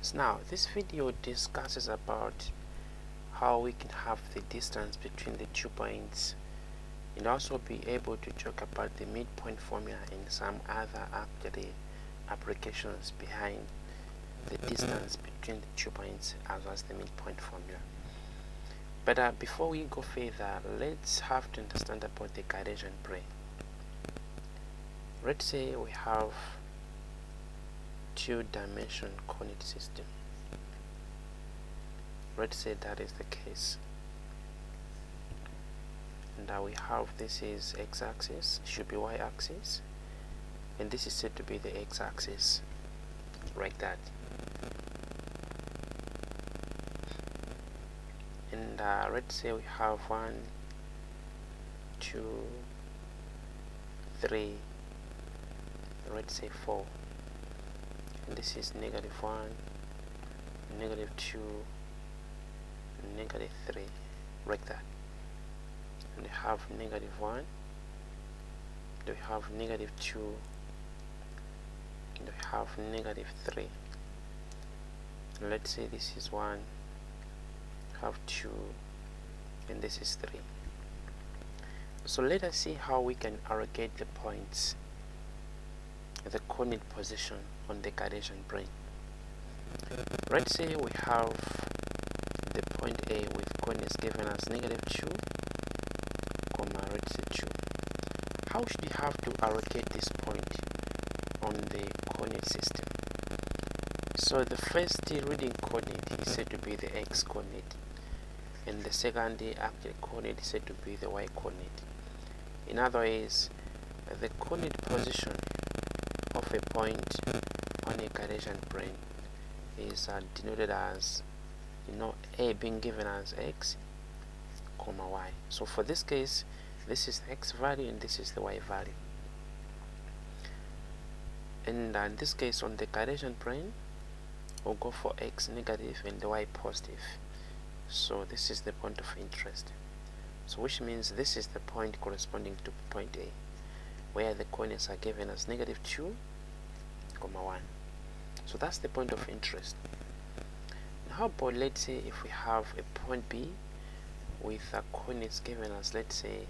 So now this video discusses about how we can have the distance between the 2 points and also be able to talk about the midpoint formula and some other applications behind the distance between the 2 points as well as the midpoint formula. But before we go further, let's have to understand about the Cartesian plane. Let's say we have two-dimensional coordinate system. Let's say that is the case. And we have, this is x-axis, should be y-axis, and this is said to be the x-axis, like that. And let's say we have 1, 2, 3, let's say 4, and this is -1, -2, -3, like that. And we have -1, we have -2, and we have -3. And let's say this is 1, have 2, and this is 3. So let us see how we can allocate the points, the coordinate position on the Cartesian plane. Let's say we have the point A with coordinates given as -2, let's say 2. How should we have to allocate this point on the coordinate system? So the first reading coordinate is said to be the x coordinate, and the second actual coordinate is said to be the y coordinate. In other words, the coordinate position of a point on a Cartesian plane is denoted as, A being given as x, y. So for this case, this is the x value and this is the y value. And in this case, on the Cartesian plane, we'll go for x negative and the y positive. So this is the point of interest. So which means this is the point corresponding to point A, where the coordinates are given as -2, 1. So that's the point of interest. Now how about, let's say, if we have a point B with coordinates given as, let's say,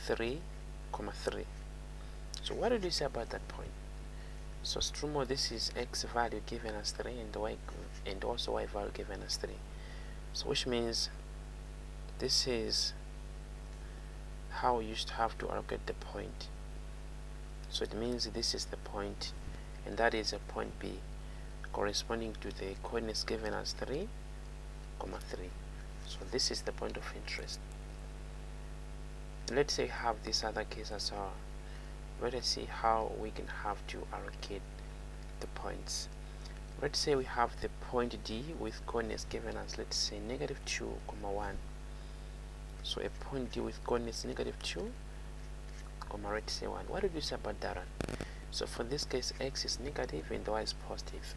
3, 3. So what did you say about that point? So Strumo, this is x value given as 3 and y and also y value given as 3. So which means this is how you should have to allocate the point. So it means this is the point, and that is a point B corresponding to the coordinates given as 3, 3. So this is the point of interest. Let's say we have this other case as well. Let us see how we can have to allocate the points. Let's say we have the point D with coordinates given as, let's say, -2, 1. So a point D with coordinates -2, let's say 1. What did you say about that one? So for this case, x is negative and y is positive.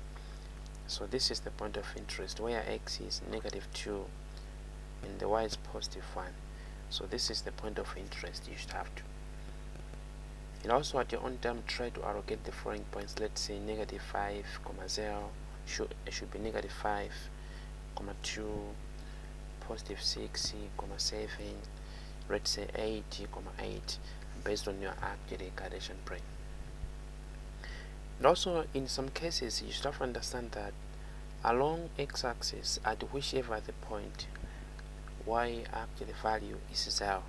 So this is the point of interest, where x is -2 and the y is +1. So this is the point of interest you should have to. And also at your own time, try to allocate the following points. Let's say -5, 0 should be -5, 2, +6, 7, let's say 8, 8, based on your actual Cartesian plane. And also in some cases, you should have to understand that along x-axis, at whichever the point, y actual value is 0.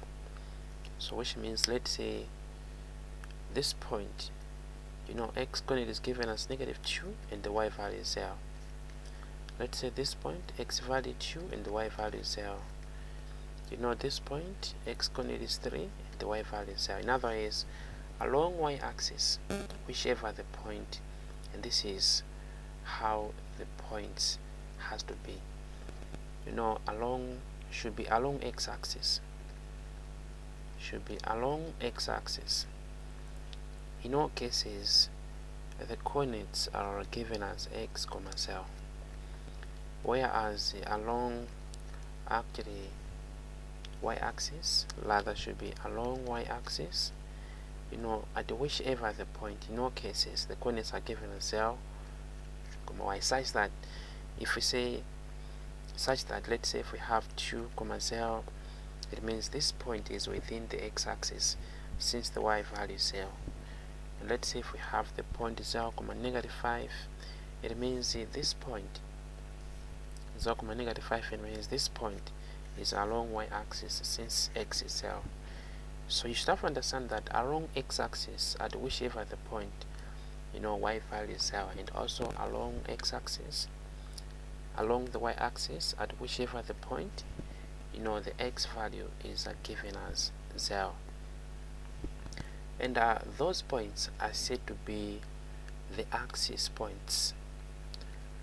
So which means, let's say this point, x coordinate is given as -2 and the y value is 0. Let's say this point, x value 2 and the y value is 0. This point, x coordinate is 3 and the y value is 0. In other words, along y-axis, whichever the point, and this is how the points has to be. Should be along x-axis. Should be along x-axis. In all cases, the coordinates are given as x, 0, whereas along actually y-axis, rather should be along y-axis, at whichever the point. In all cases, the coordinates are given as 0, comma y, such that if we say let's say if we have 2 comma 0, it means this point is within the x-axis since the y value is 0. And let's say if we have the point 0 comma negative 5, it means this point 0 comma negative 5, it means this point is along y-axis since x is 0. So you should have to understand that along x-axis at whichever the point y value is 0, and also along x-axis, along the y-axis at whichever the point the x value is given as 0. And those points are said to be the axis points.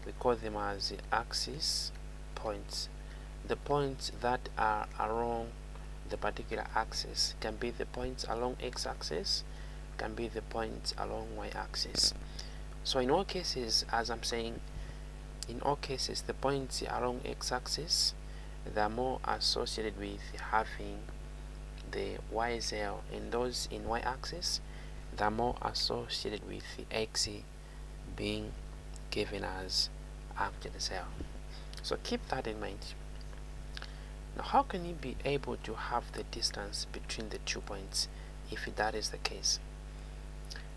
We call them as the axis points. The points that are along the particular axis can be the points along x-axis, can be the points along y-axis. So in all cases, as I'm saying, in all cases the points along x-axis, they are more associated with having the y0, and those in y-axis, they are more associated with the x being given as actually 0. So keep that in mind. Now how can you be able to have the distance between the 2 points if that is the case?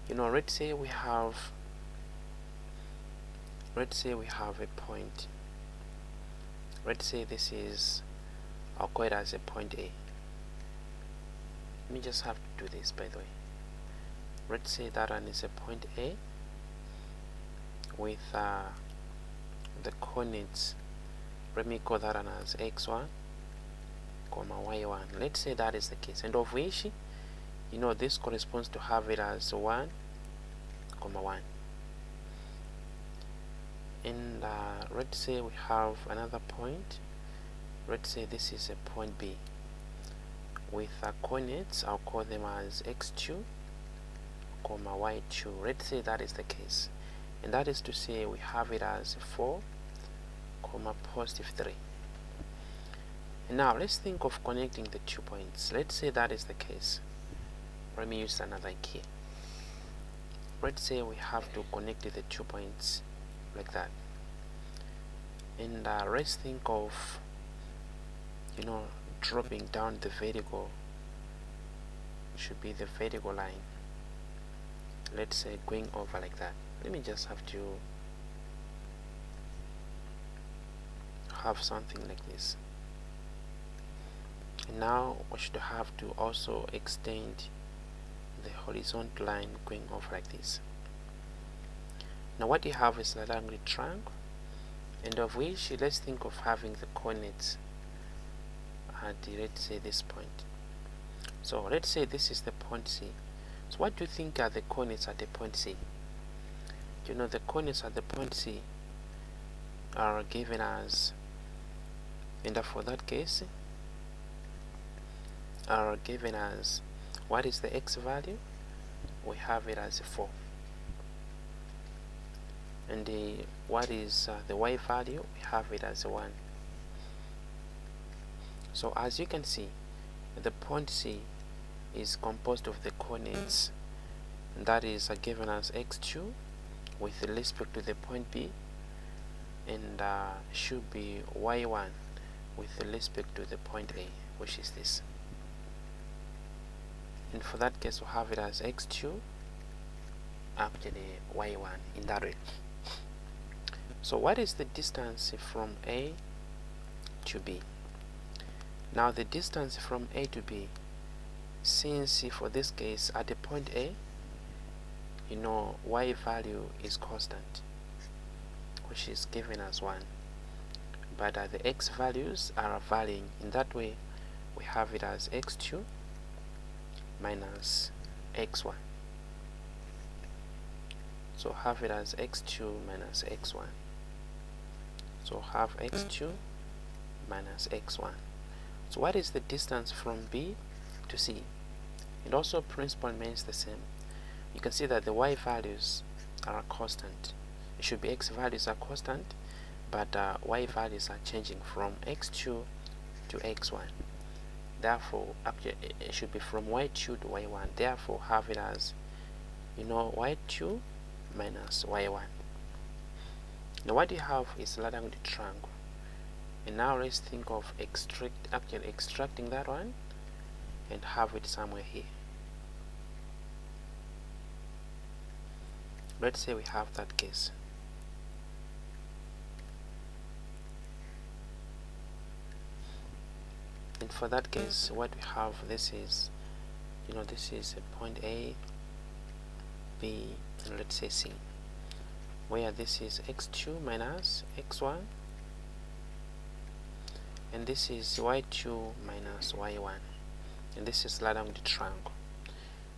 Let's say we have a point. Let's say this is, I'll call it as a point A. Let me just have to do this, by the way. Let's say that one is a point A with the coordinates. Let me call that one as x1 comma y1. Let's say that is the case, and of which this corresponds to have it as 1 comma 1. And let's say we have another point. Let's say this is a point B with coordinates. I'll call them as x2 comma y2. Let's say that is the case, and that is to say we have it as 4 comma positive 3. And now let's think of connecting the 2 points. Let's say that is the case. Let me use another key. Let's say we have to connect the 2 points like that, and let's think of dropping down the vertical, should be the vertical line, let's say going over like that. Let me just have to have something like this. And now we should have to also extend the horizontal line going off like this. Now what you have is an angled triangle, and of which let's think of having the coordinates at let's say this point. So let's say this is the point C. So what do you think are the coordinates at the point C? The coordinates at the point C are given as, and for that case are given as, what is the x value? We have it as 4. And what is the y value? We have it as 1. So as you can see, the point C is composed of the coordinates that is given as x2 with respect to the point B, and should be y1 with respect to the point A, which is this. And for that case we have it as x2 actually y1 in that way. So what is the distance from A to B? Now the distance from A to B, since for this case at the point A, y value is constant, which is given as 1, but the x values are varying. In that way we have it as x2 minus x1. So have it as x2 minus x1. So have x2 minus x1. So what is the distance from B to C? It also principle remains the same. You can see that the y values are constant. It should be x values are constant, but y values are changing from x2 to x1. Therefore actually it should be from y2 to y1. Therefore have it as y2 minus y1. Now what you have is ladder with the triangle. And now let's think of extracting that one and have it somewhere here. Let's say we have that case. And for that case, what we have, this is a point A, B, and let's say C, where this is x2 minus x1, and this is y2 minus y1, and this is ladder with the triangle.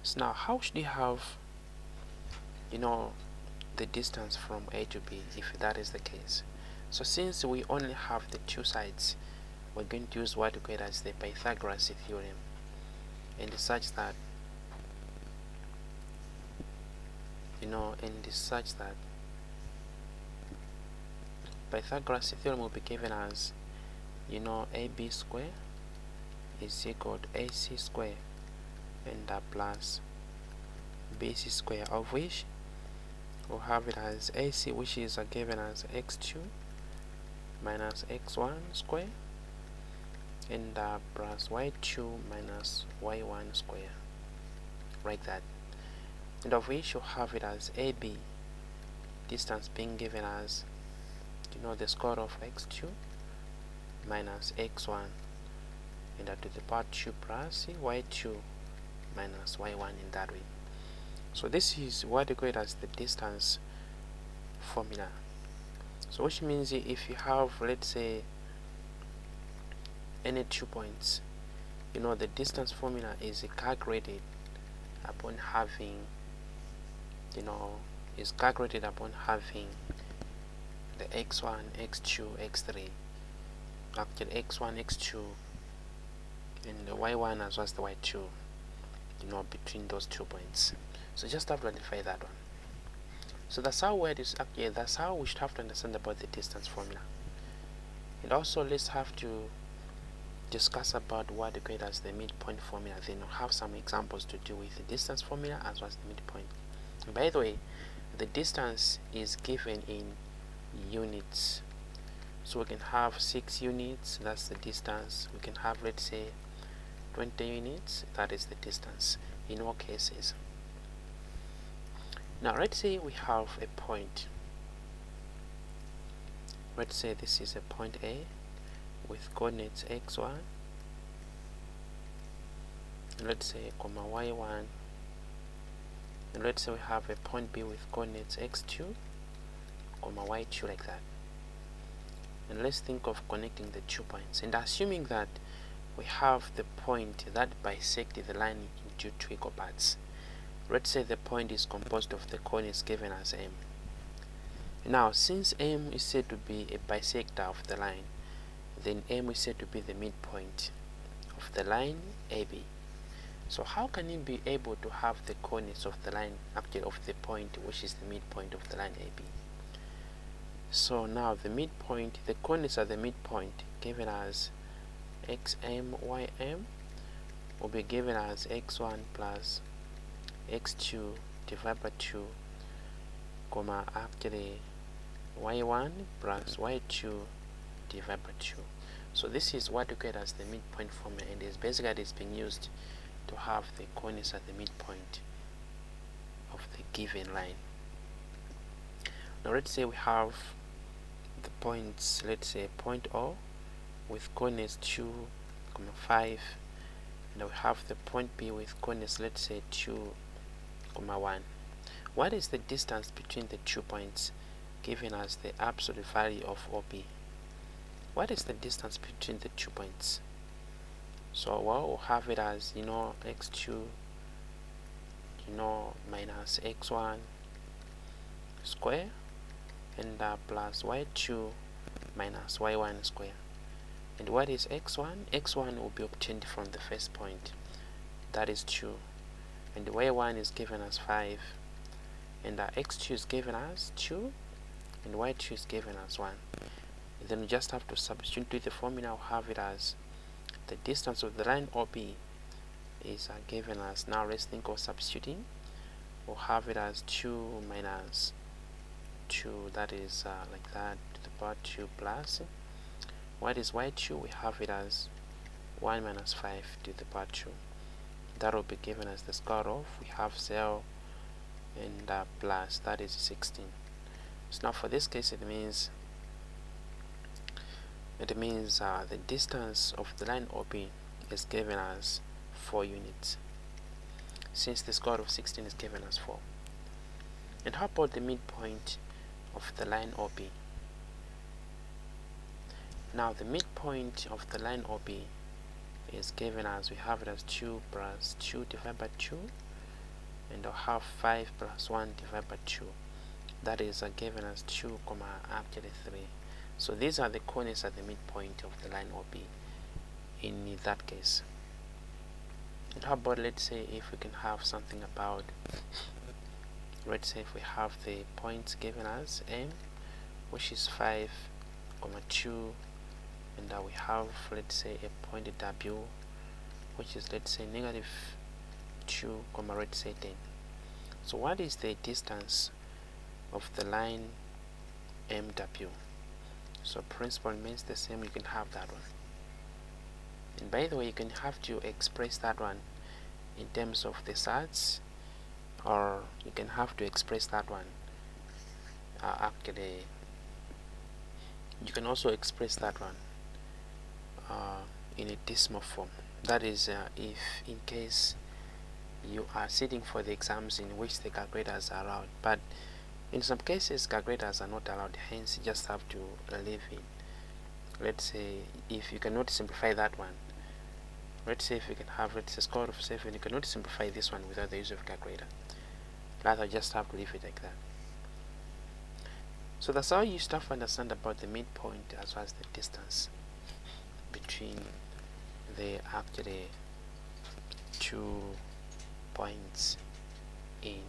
So now how should you have the distance from A to B if that is the case? So since we only have the two sides, we're going to use what we call as the Pythagoras theorem, and such that Pythagoras theorem will be given as AB square is equal to AC square and plus BC square, of which we'll have it as AC, which is given as x2 minus x1 square and plus y2 minus y1 square, like that, and of which you'll have it as AB, distance being given as the square of x2 minus x1 and to the power 2 plus y2 minus y1 in that way. So this is what we call as the distance formula. So which means if you have, let's say, any 2 points, the distance formula is calculated upon having the x1, x2, x3, actually x1, x2, and the y1 as well as the y2, between those 2 points. So just have to identify that one. So that's how we should have to understand about the distance formula. And also let's have to discuss about what we call as the midpoint formula. Then we'll have some examples to do with the distance formula as well as the midpoint. And by the way, the distance is given in units. So we can have 6 units, that's the distance. We can have, let's say, 20 units, that is the distance in all cases. Now let's say we have a point. Let's say this is a point A with coordinates x1, and let's say comma y1, and let's say we have a point B with coordinates x2 comma y2, like that. And let's think of connecting the 2 points, and assuming that we have the point that bisects the line into 2 equal parts. Let's say the point is composed of the coordinates given as M. Now since M is said to be a bisector of the line, then M is said to be the midpoint of the line AB. So how can you be able to have the coordinates of the line, actually of the point which is the midpoint of the line AB? So now the midpoint, the coordinates at the midpoint given as xm, ym will be given as x1 plus x2 divided by 2, comma actually y1 plus y2 divided by 2. So this is what we call as the midpoint formula, and is basically being used to have the coordinates at the midpoint of the given line. Now let's say we have the points, let's say point O with coordinates 2, 5, and we have the point B with coordinates, let's say 2, 1. What is the distance between the 2 points given as the absolute value of OB? What is the distance between the 2 points? So we'll have it as x2 minus x1 square and plus y2 minus y1 square. And what is x1? x1 will be obtained from the first point, that is 2, and y1 is given as 5, and x2 is given as 2, and y2 is given as 1. And then we just have to substitute into the formula. We'll have it as the distance of the line OB is given as, now let's think of substituting. We'll have it as 2 minus 2, that is like that, to the power 2 plus what is y2, we have it as 1 minus 5 to the power 2. That will be given as the square of, we have 0 and plus, that is 16. So now for this case it means the distance of the line OB is given as 4 units, since the square of 16 is given as 4. And how about the midpoint of the line OB? Now the midpoint of the line OB is given as, we have it as 2 plus 2 divided by 2, and I'll have 5 plus 1 divided by 2. That is given as 2 comma actually 3. So these are the coordinates at the midpoint of the line OB in that case. And how about, let's say, if we can have something about, let's say if we have the points given as M, which is 5 comma 2, and we have, let's say, a point W, which is, let's say, negative 2 comma, let's say 10. So what is the distance of the line MW? So principle means the same, you can have that one. And by the way, you can have to express that one in terms of the sides, or you can have to express that one actually, you can also express that one in a decimal form. That is if in case you are sitting for the exams in which the calculators are allowed, but in some cases calculators are not allowed, hence you just have to leave it. Let's say if you cannot simplify that one, let's say if you can have, let's say, square of 7, you cannot simplify this one without the use of calculator, rather just have to leave it like that. So that's how you start to understand about the midpoint as well as the distance between the actually 2 points in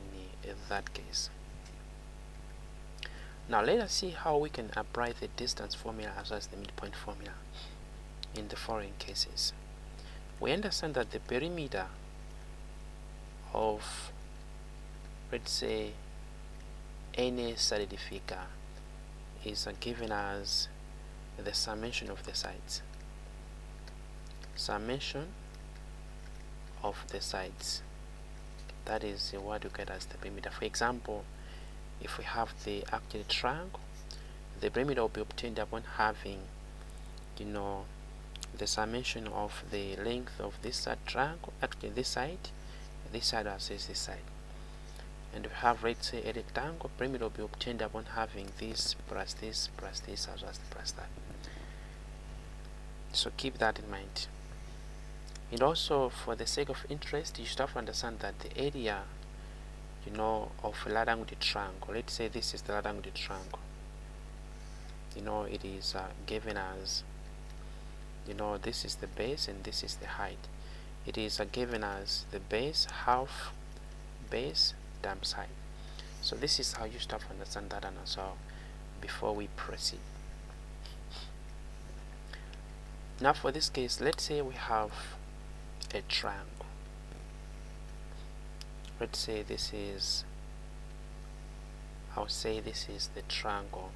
that case. Now let us see how we can apply the distance formula as well as the midpoint formula in the following cases. We understand that the perimeter of, let's say, any solid figure is given as the summation of the sides. Summation of the sides. That is what we get as the perimeter. For example, if we have the actual triangle, the perimeter will be obtained upon having, the summation of the length of this side triangle, actually this side versus this side. And we have, let's say, a rectangle, perimeter will be obtained upon having this plus this plus this as well as plus that. So keep that in mind. And also, for the sake of interest, you should have to understand that the area of a right angled triangle, let's say this is the right angled triangle, it is given as, this is the base and this is the height. It is given as the base half base times height. So this is how you start to understand that and also before we proceed. Now for this case, let's say we have a triangle. Let's say this is, I'll say this is the triangle.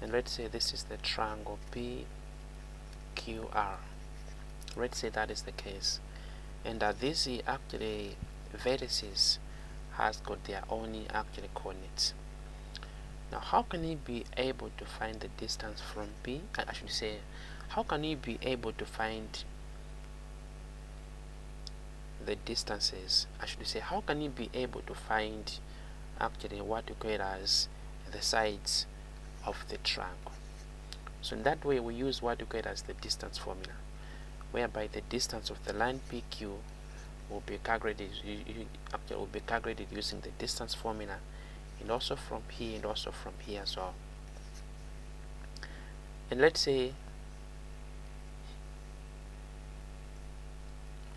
And let's say this is the triangle PQR. Let's say that is the case. And these actually vertices has got their own actually coordinates. Now how can you be able to find the distance from P? I should say, how can you be able to find the distances? I should say, how can you be able to find actually what you call as the sides of the triangle? So in that way we use what you call as the distance formula, whereby the distance of the line PQ will be calculated using the distance formula, and also from here and also from here as well. And let's say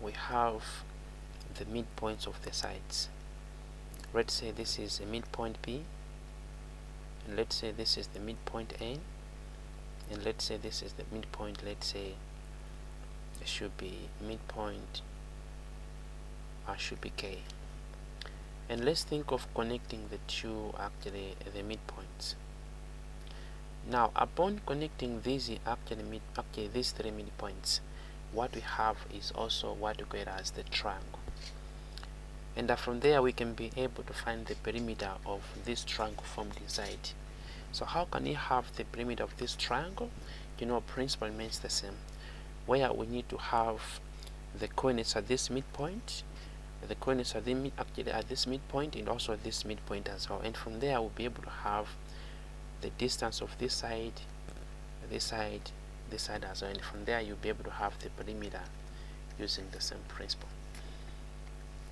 we have the midpoints of the sides. Let's say this is a midpoint P, and let's say this is the midpoint N, and let's say this is the midpoint, let's say it should be midpoint should be K. And let's think of connecting the two, actually the midpoints. Now upon connecting these these three midpoints, what we have is also what we call as the triangle. And from there we can be able to find the perimeter of this triangle formed inside. So how can we have the perimeter of this triangle? Principle remains the same, where we need to have the coordinates at this midpoint, the coordinates at this midpoint, and also this midpoint as well. And from there we'll be able to have the distance of this side, this side, this side as well. And from there you'll be able to have the perimeter using the same principle.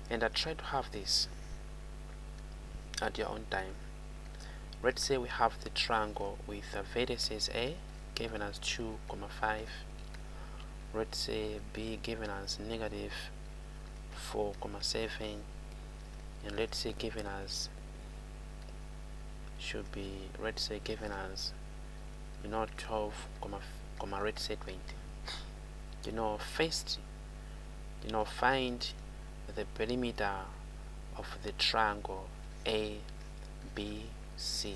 And I try to have this at your own time. Let's say we have the triangle with vertices A given as 2, 5. Let's say B given as negative 4, 7. And let's say given as should be, let's say given as 12, let's say 20. First, find the perimeter of the triangle A, B, C.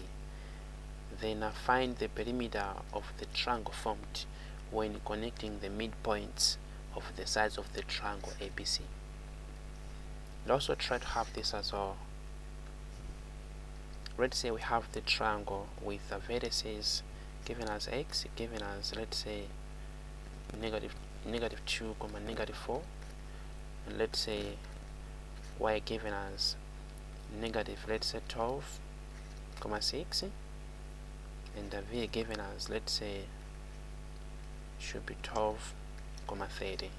Then find the perimeter of the triangle formed when connecting the midpoints of the sides of the triangle ABC. And also try to have this as well. Let's say we have the triangle with the vertices given as x, given as, let's say, negative 2, negative 4, and let's say y given as negative, let's say 12, 6, and the v given as, let's say, should be 12, 30.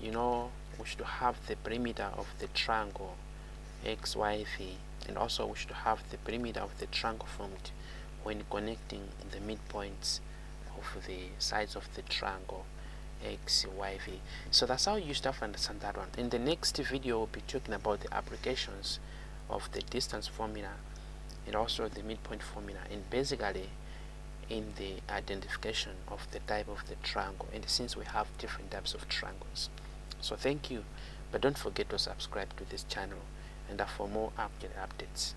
We should have the perimeter of the triangle x, y, v, and also we should have the perimeter of the triangle formed when connecting the midpoints of the sides of the triangle x, y, v. So that's how you start to understand that one. In the next video we'll be talking about the applications of the distance formula and also the midpoint formula, and basically in the identification of the type of the triangle, and since we have different types of triangles. So thank you, but don't forget to subscribe to this channel and for more updates.